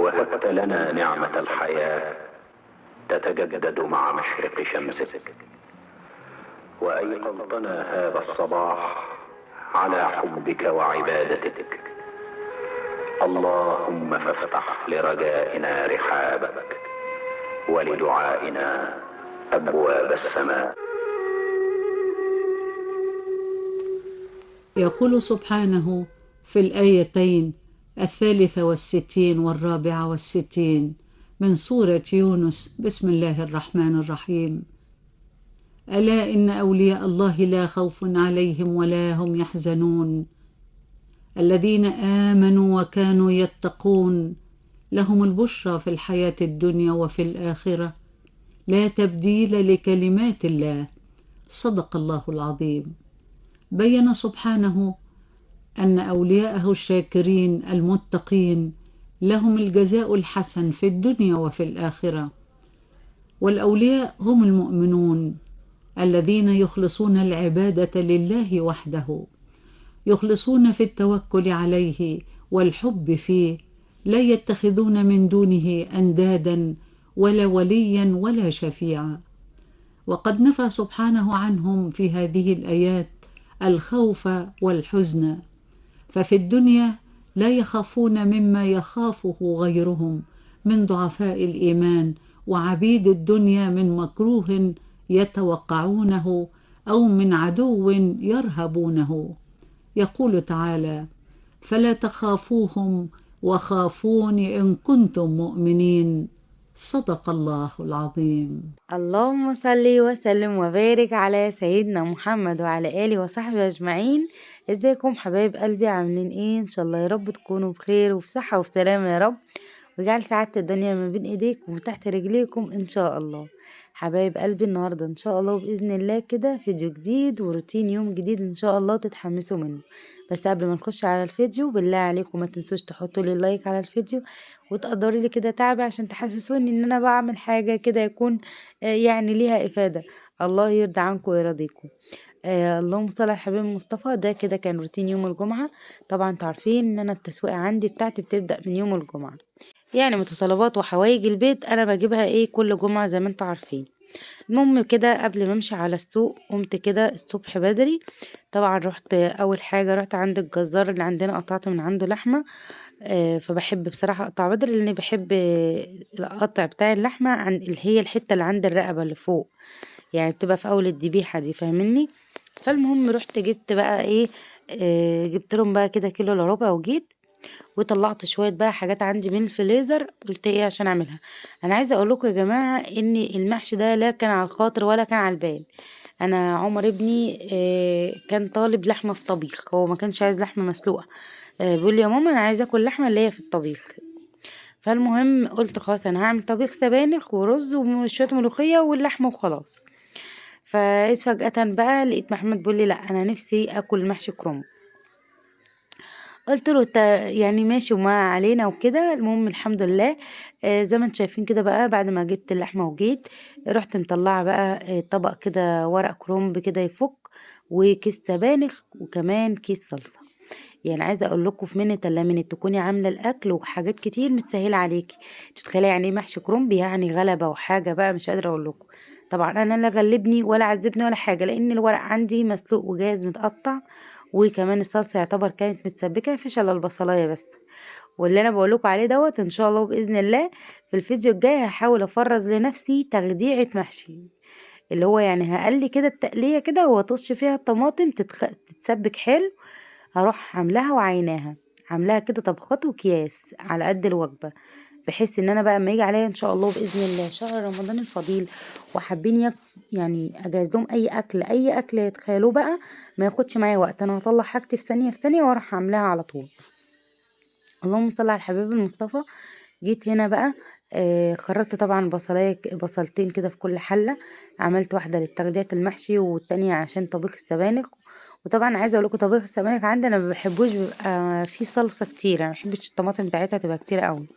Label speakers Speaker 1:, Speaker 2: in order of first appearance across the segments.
Speaker 1: وهبت لنا نعمة الحياة تتجدد مع مشرق شمسك، وأيقظتنا هذا الصباح على حبك وعبادتك. اللهم فافتح لرجائنا رحابك ولدعائنا أبواب السماء.
Speaker 2: يقول سبحانه في الآيتين 63 و64 من سورة يونس: بسم الله الرحمن الرحيم: ألا إن أولياء الله لا خوف عليهم ولا هم يحزنون الذين آمنوا وكانوا يتقون لهم البشرى في الحياة الدنيا وفي الآخرة لا تبديل لكلمات الله. صدق الله العظيم. بين سبحانه أن أولياءه الشاكرين المتقين لهم الجزاء الحسن في الدنيا وفي الآخرة. والأولياء هم المؤمنون الذين يخلصون العبادة لله وحده، يخلصون في التوكل عليه والحب فيه، لا يتخذون من دونه أندادا ولا وليا ولا شفيعا. وقد نفى سبحانه عنهم في هذه الآيات الخوف والحزن، ففي الدنيا لا يخافون مما يخافه غيرهم من ضعفاء الإيمان وعبيد الدنيا، من مكروه يتوقعونه أو من عدو يرهبونه. يقول تعالى: فلا تخافوهم وخافون إن كنتم مؤمنين. صدق الله العظيم.
Speaker 3: اللهم صل وسلم وبارك على سيدنا محمد وعلى آله وصحبه أجمعين. ازيكم حبايب قلبي؟ عاملين ايه؟ ان شاء الله يا رب تكونوا بخير وفي صحة وفي سلامة يا رب، وجعل سعادة الدنيا ما بين ايديكم وتحت رجليكم ان شاء الله. حبايب قلبي، النهاردة ان شاء الله بإذن الله كده فيديو جديد وروتين يوم جديد ان شاء الله تتحمسوا منه. بس قبل ما نخش على الفيديو، بالله عليكم ما تنسوش تحطوا لي لايك على الفيديو وتقدروا لي كده تعب عشان تحسسوني ان انا بعمل حاجة كده يكون يعني ليها افادة. الله يرضى عنكم ويرضيكم. اللهم صل على الحبيب المصطفى. ده كده كان روتين يوم الجمعة. طبعا انتوا عارفين ان انا التسويقة عندي بتاعتي بتبدأ من يوم الجمعة، يعني متطلبات وحوايج البيت انا بجيبها كل جمعة زي ما انتوا عارفين. المهم كده قبل ما امشي على السوق قمت كده الصبح بدري. طبعا رحت اول حاجة رحت عند الجزار اللي عندنا، قطعت من عنده لحمة. فبحب بصراحة اقطع بدري لاني بحب القطع بتاع اللحمة عن اللي هي الحتة اللي عند الرقبة اللي فوق، يعني بتبقى في اول الذبيحة دي، فاهمني؟ فالمهم رحت جبت بقى جبت لهم بقى كده كيلو الا ربع، وجيت وطلعت شويه بقى حاجات عندي من الفريزر، قلت عشان اعملها. انا عايزه اقول لكم يا جماعه ان المحشي ده لا كان على الخاطر ولا كان على البال. انا عمر ابني كان طالب لحمه في طبيخ، هو ما كانش عايز لحمه مسلوقه. بيقول لي يا ماما انا عايزه اكل لحمه اللي هي في الطبيخ. فالمهم قلت خلاص انا هعمل طبيخ سبانخ ورز وشويه ملوخيه واللحمه وخلاص. فإذ فجأة بقى لقيت محمد بيقول لي لا انا نفسي اكل محشي كرنب. قلت له يعني ماشي وما علينا وكده. المهم الحمد لله زي ما انتم شايفين كده بقى، بعد ما جبت اللحمه وجيت رحت مطلعه بقى طبق كده ورق كرنب كده يفك، وكيس سبانخ، وكمان كيس صلصه. يعني عايزه اقول لكم في منت الا منت تكوني عامله الاكل وحاجات كتير مش سهله عليكي. تتخيلي يعني ايه محشي كرنب؟ يعني غلبه وحاجه بقى مش قادره اقول لكم. طبعا انا لا غلبني ولا عذبني ولا حاجه، لان الورق عندي مسلوق وجاهز متقطع، وكمان الصلصه يعتبر كانت متسبكه، مفيش الا البصلايه بس. واللي انا بقولكوا عليه دوت ان شاء الله باذن الله في الفيديو الجاي هحاول افرز لنفسي تخديعه محشي، اللي هو يعني هقلي كده التقليه كده واطش فيها الطماطم تتسبك حلو. هروح عاملاها وعيناها، عاملاها كده طبخات وكياس على قد الوجبه، بحيث ان انا بقى اما يجي عليا ان شاء الله باذن الله شهر رمضان الفضيل وحابين يعني اجهز لهم اي اكل يتخيلوه بقى، ما ياخدش معايا وقت، انا هطلع حاجتي في ثانيه في ثانيه واروح عاملاها على طول. اللهم صل على الحبيب المصطفى. جيت هنا بقى خرطت طبعا بصلتين كده في كل حله، عملت واحده للتغذيه المحشي والتانية عشان طبيخ السبانخ. وطبعا عايزه اقول لكم طبيخ السبانخ عندنا ما بحبوش بيبقى فيه صلصه كتير، انا ما بحبش الطماطم بتاعتها تبقى كتير قوي.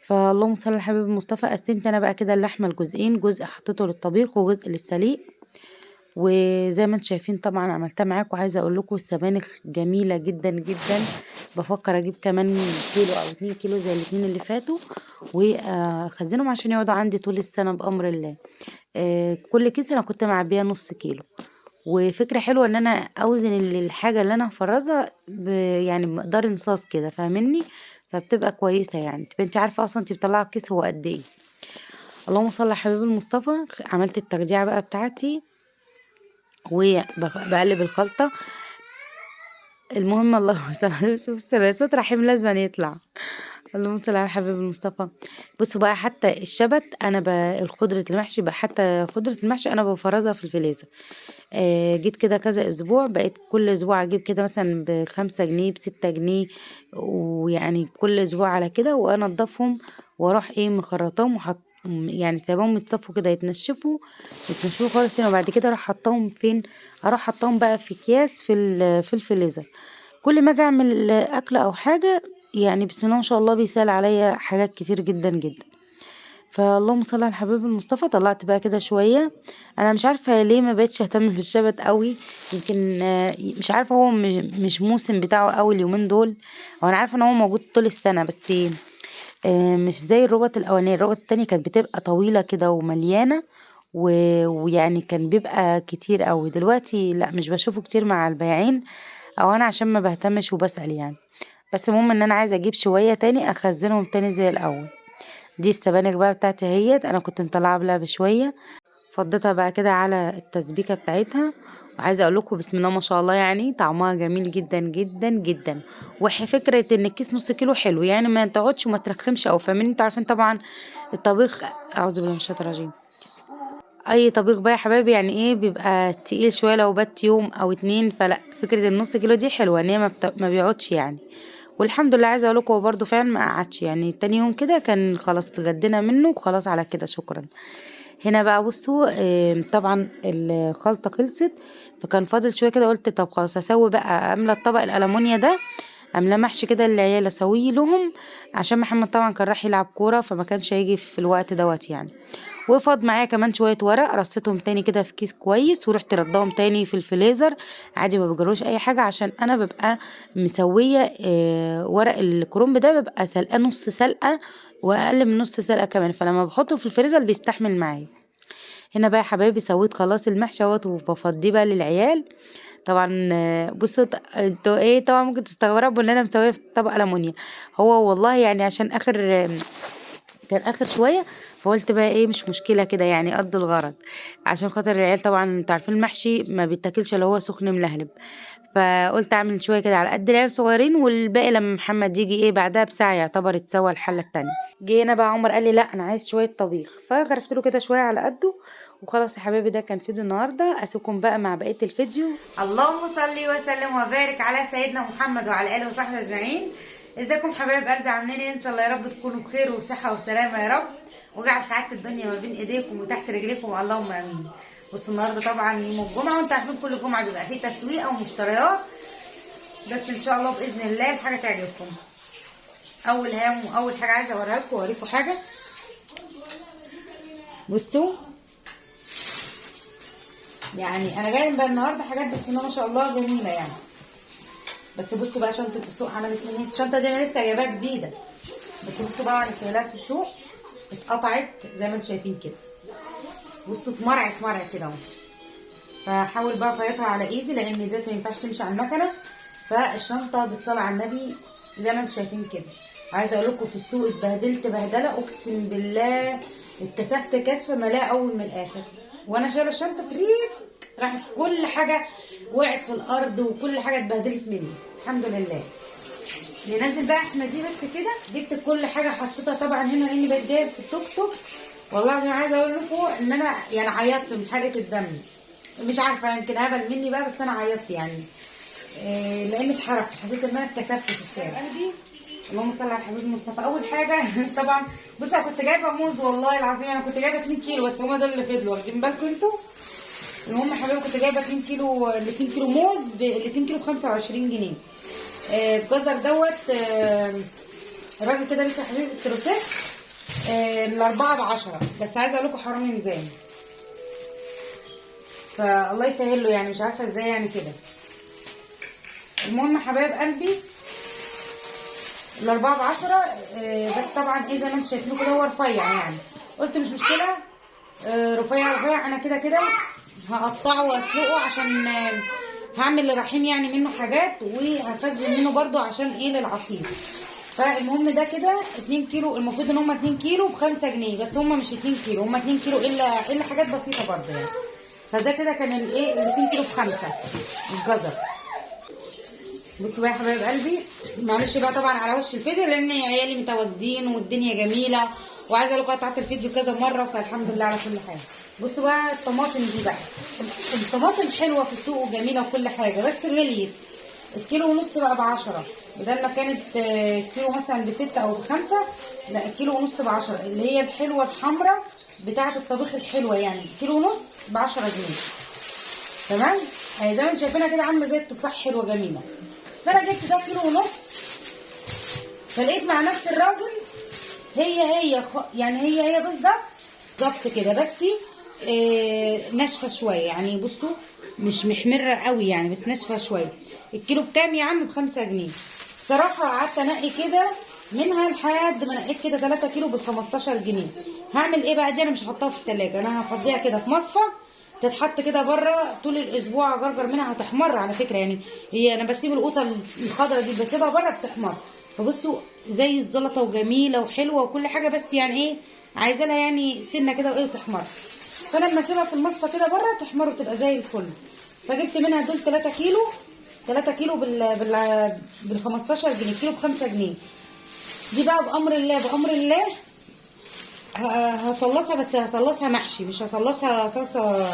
Speaker 3: فاللهم صل على الحبيب المصطفى. قسمت انا بقى كده اللحمه لجزئين، جزء حطيته للطبيخ وجزء للسليق. وزي ما انتم شايفين طبعا عملتها معاكم. عايزه اقول لكم السبانخ جميله جدا جدا. بفكر اجيب كمان كيلو او 2 كيلو زي الاتنين اللي فاتوا، واخزنهم عشان يقعدوا عندي طول السنه بامر الله. كل كيس انا كنت معبيه نص كيلو. وفكره حلوه ان انا اوزن الحاجه اللي انا هفرزها يعني بمقدار انصاص كده، فاهمني؟ فبتبقى كويسه يعني، تبقى انت عارفه اصلا انت بتطلعي الكيس هو قد ايه. اللهم صل على حبيب المصطفى. عملت التخديعه بقى بتاعتي وبقلب الخلطة. المهم اللهم صل على الصوت رحيم لازم يطلع. اللهم صل على حبيب المصطفى. بصوا بقى حتى الشبت انا الخضرة المحشي بقى، حتى خضرة المحشي انا بفرزها في الفريزر. جيت كده كذا اسبوع، بقيت كل اسبوع اجيب كده مثلا ب5 جنيه ب6 جنيه، ويعني كل اسبوع على كده وانضفهم واروح مخرطاهم يعني سايباهم يتصفوا كده يتنشفوا خالص هنا، وبعد كده اروح حطاهم فين؟ اروح حطاهم بقى في اكياس في الفريزر. كل ما اجي اعمل اكل او حاجه يعني بسم الله ما شاء الله بيسال عليا حاجات كتير جدا جدا. فاللهم صل على الحبيب المصطفى. طلعت بقى كده شويه. انا مش عارفه ليه ما بقتش اهتم بالشبت قوي، يمكن مش عارفه هو مش موسم بتاعه قوي اليومين دول. وانا عارفه ان هو موجود طول السنه، بس مش زي الربط الاولانيه. الربط التانية كانت بتبقى طويله كده ومليانه ويعني كان بيبقى كتير قوي. دلوقتي لا، مش بشوفه كتير مع البياعين، او انا عشان ما بهتمش وبسأل يعني. بس المهم ان انا عايزه اجيب شويه تاني اخزنهم تاني زي الاول. دي السبانخ بقى بتاعتي اهيت، انا كنت مطلعه قبلها بشويه، فضيتها بقى كده على التسبيكه بتاعتها. وعايزه اقول لكم بسم الله ما شاء الله يعني طعمها جميل جدا جدا جدا. فكره ان الكيس نص كيلو حلو يعني ما تقعدش وما ترخمش، او فاهمين انتوا عارفين طبعا الطبيخ. اعوذ بالله من الشيطان الرجيم. اي طبيخ بقى يا حبايبي يعني بيبقى تقيل شويه لو بات يوم او اتنين، فلا فكره النص كيلو دي حلوه ان هي ما بيقعدش يعني. والحمد لله عايزه اقول لكم هو برده فعلا ما قعدش يعني، تاني يوم كده كان خلاص اتغدينا منه وخلاص على كده شكرا. هنا بقى بصوا طبعا الخلطه خلصت، فكان فاضل شويه كده. قلت طب خلاص اسوي بقى، املى الطبق الالمونيا ده، املاه محشي كده للعيال اسويه لهم، عشان محمد طبعا كان راح يلعب كوره فما كانش هيجي في الوقت دوت يعني. وفاض معايا كمان شويه ورق، رصيتهم تاني كده في كيس كويس ورحت ردهم تاني في الفريزر عادي، ما بجروش اي حاجه، عشان انا ببقى مسويه ورق الكرنب ده ببقى سلقاه نص سلقه واقل من نص سلقه كمان، فلما بحطه في الفريزر بيستحمل معايا. هنا بقى يا حبايبي سويت خلاص المحشي اهوت وبفضيه بقى للعيال. طبعا بصوا انتوا طبعا ممكن تستغربوا ان انا مسويه في طبق ألمونيا. هو والله يعني عشان كان اخر شويه، فقلت بقى مش مشكله كده يعني قد الغرض، عشان خاطر العيال طبعا انتوا عارفين المحشي ما بيتاكلش اللي هو سخن ملهلب. فقلت اعمل شويه كده على قد العيال صغيرين، والباقي لما محمد يجي بعدها بساعه يعتبر اتسوى الحله التانية. جينا بقى عمر قال لي لا انا عايز شويه طبيخ، فغرفت له كده شويه على قده. وخلاص يا حبايبي ده كان فيديو النهارده، اسيبكم بقى مع بقيه الفيديو. اللهم صل وسلم وبارك على سيدنا محمد وعلى اله وصحبه اجمعين. ازيكم حبايب قلبي عاملين ايه؟ ان شاء الله يا رب تكونوا بخير وصحه وسلامه يا رب، واجعل سعاده الدنيا ما بين ايديكم وتحت رجليكم اللهم امين. بصوا النهارده طبعا يوم الجمعه، وانتوا عارفين كل جمعه بيبقى فيه تسويق او مشتريات، بس ان شاء الله باذن الله الحاجه تعجبكم. اول حاجه عايزه اوريكم حاجه. بصوا يعني انا جايبه النهارده حاجات بس ما شاء الله جميله يعني. بس بصوا بقى شنطه السوق عملت ايه. الشنطه دي انا لسه جايباها جديده، بس بصوا بقى انا شايلاها في السوق اتقطعت زي ما انتم شايفين كده. بصوا اتمرعت كده اهو، فحاول بقى اخيطها على ايدي لان ديت ما ينفعش تمشي على المكنه. فالشنطه بالصلاه على النبي زي ما انتم شايفين كده. عايزه اقول لكم في السوق اتبهدلت بهدله اقسم بالله، اتكسفت كسفه ما لا اول من الاخر. وانا شايله الشنطه تريك راحت كل حاجه وقعت في الارض وكل حاجه اتبهدلت مني. الحمد لله. ننزل بقى احنا دي بس كده، جبت كل حاجه حطيتها طبعا هنا لاني بقيت جايب في التوك توك. والله العظيم عايزه اقول لكم ان انا يعني عيطت من حرقه الدم، مش عارفه يمكن هبل مني بقى، بس انا عيطت يعني لان اتحركت، حسيت ان انا اتكسفت في الشارع. اللهم صل على الحبيب المصطفى. اول حاجه طبعا بصوا انا كنت جايبه موز، والله العظيم انا كنت جايبه 2 كيلو بس هما دول اللي فضلوا، واخدين بالكم انتوا. المهم يا حبايبي كنت جايبه 2 كيلو موز ال 2 كيلو ب 25 جنيه. الجزر دوت الراجل كده لسه حبيبي التروسات ال4 ب10، بس عايزه اقول لكم حرام ميزان. فالله يسهل له يعني، مش عارفه ازاي يعني كده. المهم حبايب قلبي ال4 ب10، بس طبعا ايه زي ما انتم شايفينه كده هو رفيع يعني. قلت مش مشكله، رفيع انا كده كده هقطعه واسلقه عشان هعمل لرحيم يعني منه حاجات، وهخزن منه برده عشان ايه للعصير. فالمهم ده كده 2 كيلو، المفروض ان هم 2 كيلو ب5 جنيه، بس هم مش 2 كيلو، هم 2 كيلو الا حاجات بسيطه برده يعني. فده كده كان الايه 2 كيلو ب5 الجزر. بصوا بقى يا حبايب قلبي، معلش بقى طبعا على وش الفيديو لان عيالي متواجدين والدنيا جميله، وعايزه اقول لكم قطعت الفيديو كذا مره، فالحمد لله على كل حاجه. بصوا بقى الطماطم دي بقى، الطماطم حلوه في السوق وجميله وكل حاجه، بس غليت. الكيلو ونص بقى ب10، بدل ما كانت كيلو مثلا ب6 او ب5، لا الكيلو ونص ب10، اللي هي الحلوه الحمراء بتاعه الطبيخ الحلوه يعني، كيلو ونص ب10 جنيه. تمام، اهي زي ما انتم شايفينها كده عامله زي التفاح، حلوه جميله. فانا جبت ده كيلو ونص، فلقيت مع نفس الراجل يعني هي بالظبط كده، بس ناشفه شويه يعني. بصوا مش محمره قوي يعني، بس ناشفه شويه. الكيلو بكام يا عم؟ ب5 جنيه. بصراحه قعدت انقي كده منها لحد ما نقيت كده 3 كيلو ب15 جنيه. هعمل ايه بقى؟ دي انا مش هحطها في التلاجة، انا هفضيها كده في مصفى تتحط كده بره طول الاسبوع، اجرجر منها هتحمر على فكره يعني. هي انا بسيب القوطه الخضراء دي بسيبها بره بتحمر. فبصوا زي الزلطه وجميله وحلوه وكل حاجه، بس يعني ايه عايزه لها يعني سنه كده وايه وتحمر. فانا لما اسيبها في المصفى كده بره تحمر وتبقى زي الفل. فجبت منها دول 3 كيلو بال 15 جنيه، كيلو ب5 جنيه. دي بقى بامر الله هصلصها، بس هصلصها محشي، مش هصلصها صلصه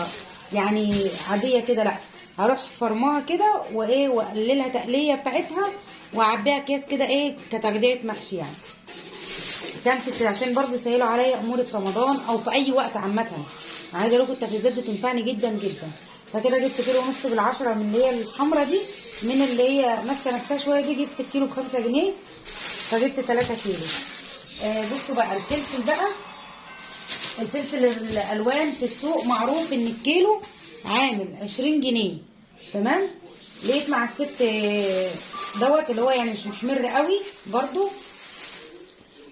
Speaker 3: يعني عاديه كده، لا هروح فرماها كده وايه واقللها تقليه بتاعتها، واعبيها اكياس كده ايه كتغذيه محشي يعني. كانت عشان برضو يسهلوا عليا اموري في رمضان او في اي وقت عامه. عايزه اقول لكم التفريزات دي تنفعني جدا جدا. فكده جبت كيلو ونص بال10 من اللي هي الحمرا دي، من اللي هي ماسكه نفسها شويه دي جبت الكيلو ب5 جنيه، فجبت 3 كيلو. بصوا بقى الفلفل بقى، الفلفل الالوان في السوق معروف ان الكيلو عامل 20 جنيه. تمام، لقيت مع الست دوت اللي هو يعني مش محمر قوي برضو،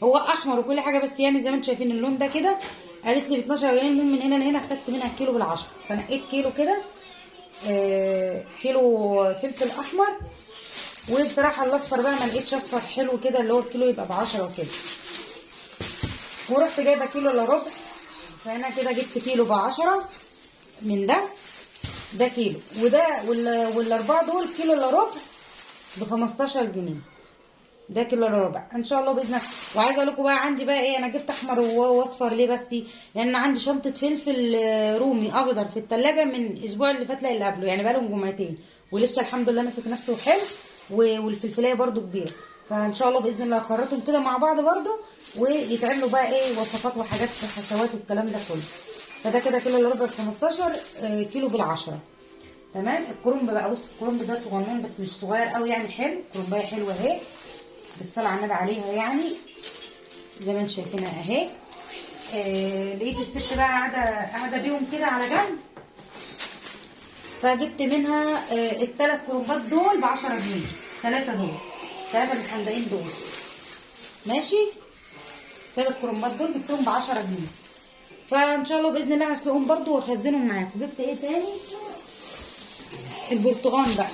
Speaker 3: هو احمر وكل حاجه، بس يعني زي ما انتم شايفين اللون ده كده. قالت لي ب 12 جنيه. المهم من هنا لهنا خدت منها كيلو بال10، فنقيت كيلو كده، كيلو فلفل احمر. وبصراحه الاصفر بقى ما لقيتش اصفر حلو كده اللي هو الكيلو يبقى ب10 وكده. ورحت جايبه كيلو الا ربع، فانا كده جبت كيلو ب10 من ده كيلو، وده والاربعه دول كيلو الا ربع ب15 جنيه. ده كيلو الا ربع ان شاء الله باذن الله. وعايزه اقول لكم بقى عندي بقى ايه، انا جبت احمر واصفر ليه بس؟ لان عندي شنطه فلفل رومي اخضر في الثلاجه من الاسبوع اللي فات اللي قبله، يعني بقالهم جمعتين ولسه الحمد لله ماسك نفسه حلو، والفلفلايه برده كبيره. فان شاء الله باذن الله اخرطهم كده مع بعض برده، ويتعملوا بقى ايه وصفات وحاجات في حشوات والكلام ده كله. فده كده كيلو الا ربع ب15، كيلو بال10. تمام. الكرنب بقى، بص الكرنب ده صغنون بس مش صغير قوي يعني، حلو كرنبايه حلوه اهي، بالصلاه على النبي عليها يعني زي ما انتم شايفينها اهي. لقيت الست بقى قاعده بيهم كده على جنب، فجبت منها ال3 كرنبات دول ب10 جنيه، 3 الحندقين دول ماشي. 3 كرنبات دول جبتهم ب10 جنيه، فان شاء الله باذن الله هسلقهم برده واخزنهم معاكم. جبت ايه تاني؟ البرتقان بقى،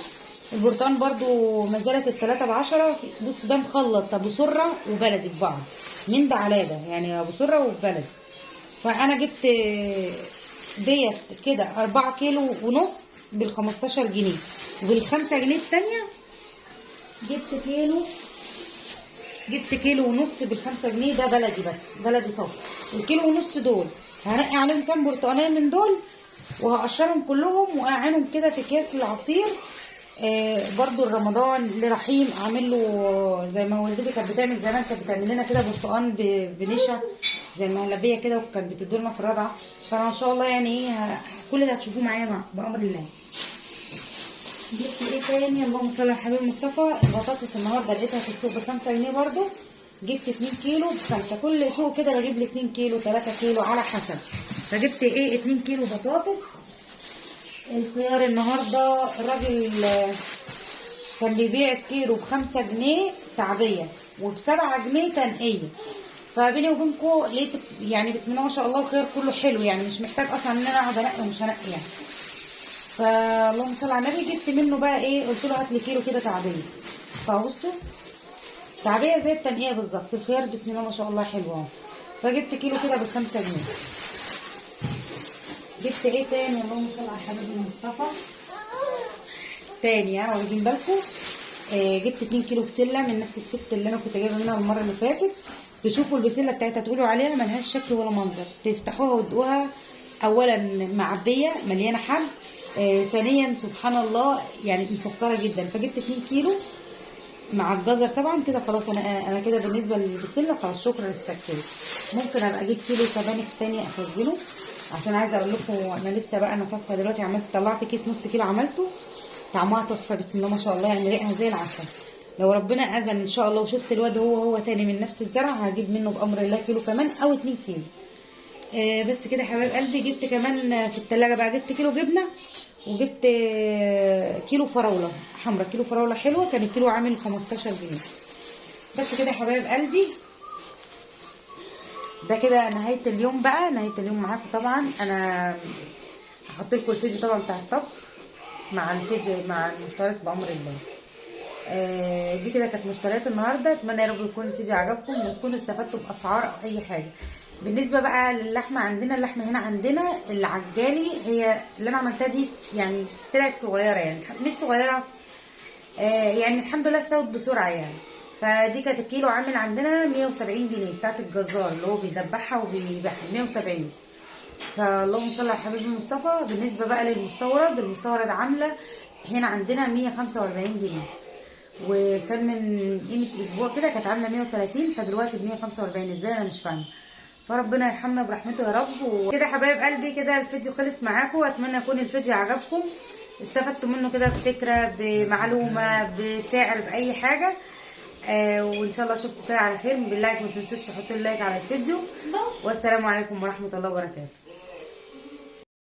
Speaker 3: البرتقان برضو ما زالت ال3 ب10. بصوا ده مخلط ابو سره وبلدي ببعض، من ده على ده يعني ابو سره وبلدي. فانا جبت ديت كده 4 كيلو ونص بال15 جنيه، وبال5 جنيه التانيه جبت كيلو ونص بال5 جنيه. ده بلدي بس بلدي صافي. الكيلو ونص دول هنقي عليهم كام برتقانيه من دول، وهقشرهم كلهم واقعدهم كده في اكياس للعصير. برضو رمضان لرحيم اعمل له زي ما والدتي كانت بتعمل زمان، كانت بتعمل لنا كده برتقان بنشا زي المهلبيه كده، وكانت بتدوا لنا في الرضعه. فانا ان شاء الله يعني ايه كل ده هتشوفوه معايا بامر الله. جبت ايه تاني؟ اللهم صل على الحبيب المصطفى. البطاطس النهارده لقيتها في السوق ب5 جنيه برضو، جبت 2 كيلو ب5. كل سوق كده بجيب لي 2 كيلو 3 كيلو على حسب. فجبت ايه 2 كيلو بطاطس الخيار النهارده الراجل كان بيبيع الكيلو ب5 جنيه تعبيه وب7 جنيه تنقيه. فبيني وبينكم لقيت يعني بسم الله ما شاء الله الخيار كله حلو، يعني مش محتاج اصلا ان انا اقعد انقي ومش هنقي يعني. فاللهم صل على النبي جبت منه بقى ايه، قلت له هات لي كيلو كده تعبيه. فبصوا تعبيه زي التنقيه بالظبط. الخيار بسم الله ما شاء الله حلو اهو. فجبت كيلو كده ب5 جنيه. جبت ايه تاني؟ اللهم صل على حبيبي مصطفى. تاني انا واخدين بالكم، جبت 2 كيلو بسله من نفس الست اللي انا كنت جايبه منها المره اللي فاتت. تشوفوا البسله بتاعتها تقولوا عليها ملهاش شكل ولا منظر، تفتحوها وتدوها. اولا معبيه مليانه حب، ثانيا سبحان الله يعني مسكره جدا. فجبت 2 كيلو مع الجزر طبعا كده. خلاص انا كده بالنسبه للبسله خلاص شكرا استكفيت. ممكن ابقى اجيب كيلو سبانخ تاني اخزنه، عشان عايزه اقول لكم انا لسه بقى انا طبخه دلوقتي. طلعت كيس نص كيلو عملته، طعمها تحفه بسم الله ما شاء الله، يعني ريقها زي العسل. لو ربنا اذن ان شاء الله وشفت الواد هو تاني من نفس الزرع هجيب منه بامر الله كيلو كمان او 2 كيلو. بس كده يا حبايب قلبي. جبت كمان في التلاجة بقى، جبت كيلو جبنه وجبت كيلو فراوله حمرا. كيلو فراوله حلوه كان الكيلو عامل 15 جنيه. بس كده يا حبايب قلبي، ده كده نهايه اليوم بقى. نهايه اليوم معاكم طبعا. انا هحط لكم الفيديو طبعا بتاع الطبخ مع الفيديو مع المشترك بامر الله. دي كده كانت مشتريات النهارده. اتمنى يا رب يكون الفيديو عجبكم وتكونوا استفدتوا باسعار او اي حاجه. بالنسبه بقى للحمه، عندنا اللحمه هنا عندنا العجالي، هي اللي انا عملتها دي يعني طلعت صغيره، يعني مش صغيره، يعني الحمد لله استوت بسرعه يعني. فدي كانت الكيلو عامل عندنا 170 جنيه بتاعت الجزار اللي هو بيدبحها وبيبيعها 170. فاللهم صل على حبيبي مصطفى. بالنسبه بقى للمستورد، المستورد عامله هنا عندنا 145 جنيه، وكان من قيمه اسبوع كده كانت عامله 130، فدلوقتي ب 145. ازاي؟ انا مش فاهمه. فربنا يرحمنا برحمته يا رب. وكده حبايب قلبي كده الفيديو خلص معاكم، واتمنى يكون الفيديو عجبكم، استفدتوا منه كده بفكره بمعلومه بسعر باي حاجه. وان شاء الله اشوفكم كده على خير. بالله ما تنسوش تحطوا اللايك على الفيديو، والسلام عليكم ورحمه الله وبركاته.